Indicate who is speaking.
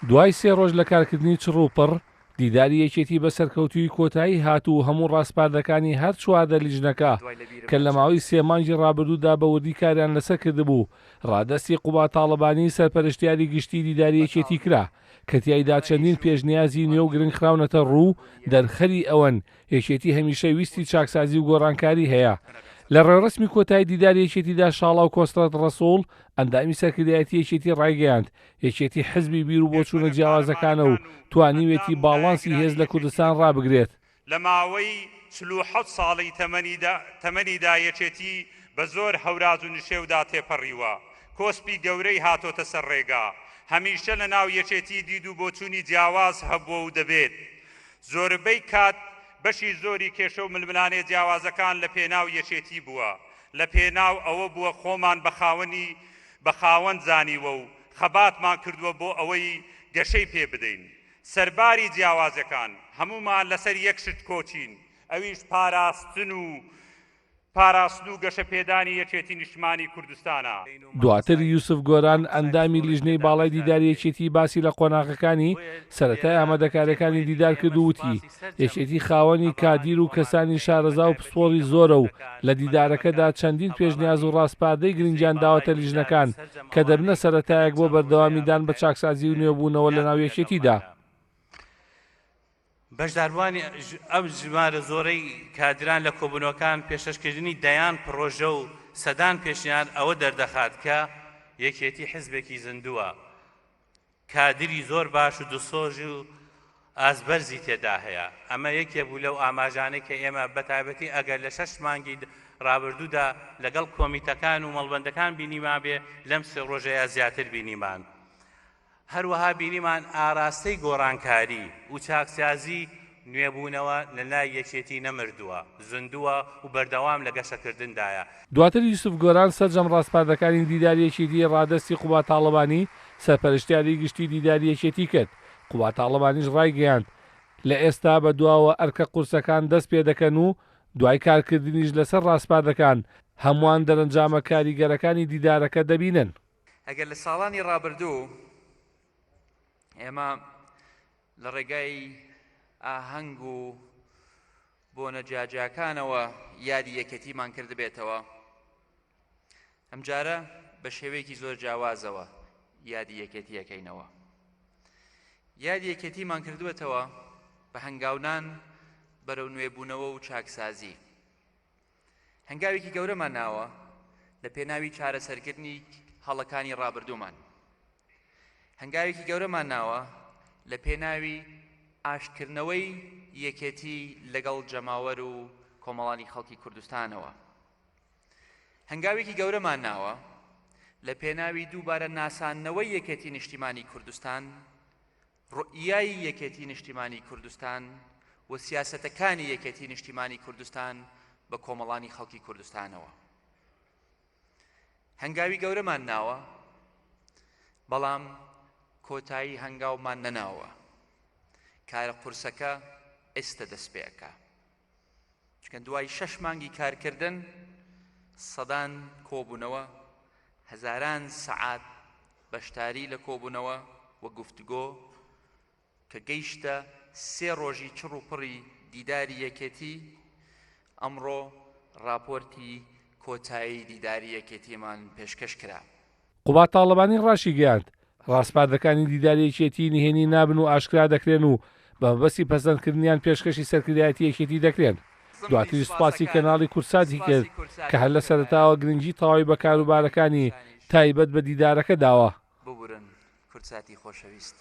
Speaker 1: دوای 3 ڕۆژ لە کارکردنی چڕوپڕ دیداری یەکێتی بە سەرکەوتووی کۆتایی هاتوو هەموو ڕاستپاردەکانی هەر چواردە لیژنەکە کە لە ماوەی 3 مانگی ڕابردوودا بە وردی کاریان لەسەر کردبوو ڕادەستی قوبا تاڵەبانی سەرپەرشتیاری گشتی دیداری یەکێتی کرا کە تیایدا چەندین پێشنیازی نوێ و گرنگ خراونەتە ڕوو دەرخەری ئەوەن یەکێتی هەمیشە ویستی چاکسازی و گۆڕانکاری هەیە لە ڕێڕسمی کۆتایی دیداری یەکێتیدا شاڵا و کۆسترەت ڕەسوڵ ئەندامی سەرکردایەتی یەکێتی ڕایگەیاند یەکێتی حزبی بیر و بۆچوونە جیاوازەکانە و توانیوێتی باڵانسی هێز لە کوردستان ڕابگرێت
Speaker 2: لە ماوەی 47 ساڵی تەمەنیدا یەکێتی بە زۆر هەوراز و نشێودا تێپەڕیوە کۆسپی گەورەی هاتۆتە سەر ڕێگا هەمیشە لە ناو یەکێتی دید و بۆچوونی جیاواز هەبووە و دەبێت زۆربەی کات بەشی زۆری کێشە و ململانێ جیاوازەکان لە پێناو یەکێتی بووە لە پێناو ئەوە بووە خۆمان بە خاوەن زانیوە و خەباتمان کردووە بۆ ئەوەی گەشەی پێ بدەین سەرباری جیاوازەکان هەمومان لەسەر یەک شت کۆچین ئەویش پاراستن و گەشە پێدانی یەکێتی نیشتمانی کوردستانە
Speaker 1: دواتر یوسف گۆران ئەندامی لیژنەی باڵای دیداری یەکێتی باسی لە قۆناغەکانی سەرەتای ئامادەکاریەکانی دیدار کرد و وتی یەکێتی خاوەنی کادیر و کەسانی شارەزا و پسپۆڕی زۆرە و لە دیدارەکەدا چەندین پێشنیاز و ڕاستپاردەی گرنگیان داوەتە لیژنەکان کە دەبنە سەرەتایەک بۆ بەردەوامیدان بە چاکسازی و نوێبوونەوە لە ناو یەکێتیدا
Speaker 3: بەشداروانی ئەم ژمارە زۆرەی کادران لە کۆبوونەوەکان پێشەشکردنی دەیان پرۆژە و سەدان پێشنیان ئەوە دەردەخات کە یەکێتی حزبێکی زیندووە کادری زۆر باش و دسۆژ و ئازبەرزی تێدا هەیە ئەمە یەکێ بوو لەو ئاماژانەی کە ئێمە بەتایبەتی ئەگەر لە 6 مانگی ڕابردوودا لەگەڵ کۆمیتەکان و مەڵبەندەکان بینیمان بێ لەم 3 ڕۆژەیە زیاتر بینیمان هەروەها بینیمان ئاراستەی گۆڕانکاری و چاکسازی نوێبوونەوە لە لای یەکێتی نەمردووە زیندووە و بەردەوام لە گەشەکردندایە
Speaker 1: دواتر یوسف گۆران سەرجەم ڕاستپاردەکانی دیداری یەکێتی ڕادەستی قوبا تاڵەبانی سەرپەرشتیاری گشتی دیداری یەکێتی کرد قوبا تاڵەبانیش ڕایگەیاند لە ئێستا بە دواوە ئەرکە قورسەکان دەست پێ دەکەن و دوای کارکردنیش لەسەر ڕاستپاردەکان هەمووان دەرەنجامە کاریگەرەکانی دیدارەکە دەبینن
Speaker 4: ئەگەر لە ساڵانی ڕابردوو ئێمە لە ڕێگای ئاهەنگ و بۆنە جاجاکانەوە یادی یەکەتیمان کرد بێتەوە ئەمجارە بە شێوەیەکی زۆر جیاوازەوە یادی یەکەتی یەکەینەوە یادی یەکەتیمان کردوێتەوە بە هەنگاونان بەرەو نوێبوونەوە و چاکسازی هەنگاوێکی گەورەمان ناوە لە پێناوی چارەسەرکردنی هەڵەکانی ڕابردوومان هەنگاوێکی گەورەمان ناوە لە پێناوی ئاشکردنەوەی یەکێتی لەگەڵ جەماوەر و کۆمەڵانی خەڵکی کوردستانەوە هەنگاوێکی گەورەمان ناوە لە پێناوی دووبارە ناساننەوەی یەکێتی نیشتیمانی کوردستان ڕوئیای یەکێتی نیشتیمانی کوردستان و سیاسەتەکانی یەکێتی نیشتیمانی کوردستان بە کۆمەڵانی خەڵکی کوردستانەوە هەنگاوی گەورەمان ناوە بەڵام کۆتایی هەنگاومان نەناوە کارە قورسەکە ئێستا دەست پێەکە چونکە دوای 6 مانگی کارکردن سەدان کۆبوونەوە هەزاران سەعات بەشداری لە کۆبوونەوە و گفتوگۆ کە گەیشتە 3 ڕۆژی چڕ و پڕی دیداری یەکێتی ئەمڕۆ راپۆرتی کۆتایی دیداری یەکێتیمان پێشکەش کرا
Speaker 1: قوبا تاڵەبانی ڕاشی گەیاند ڕاستپاردەکانی دیداری یەکێتی نهێنی نابن و ئاشکرا دەکرێن و بە مەبەستی پەسەندکردنیان پێشکەشی سەرکردایەتی یەکێتی دەکرێن دواتری سوپاسی کەناڵی کورساتی کرد کە هەر لە سەرەتاوە گرنگی تەواوی بە کاروبارەکانی تایبەت بە دیدارەکە داوە
Speaker 4: ببورن کورساتی خۆشەویست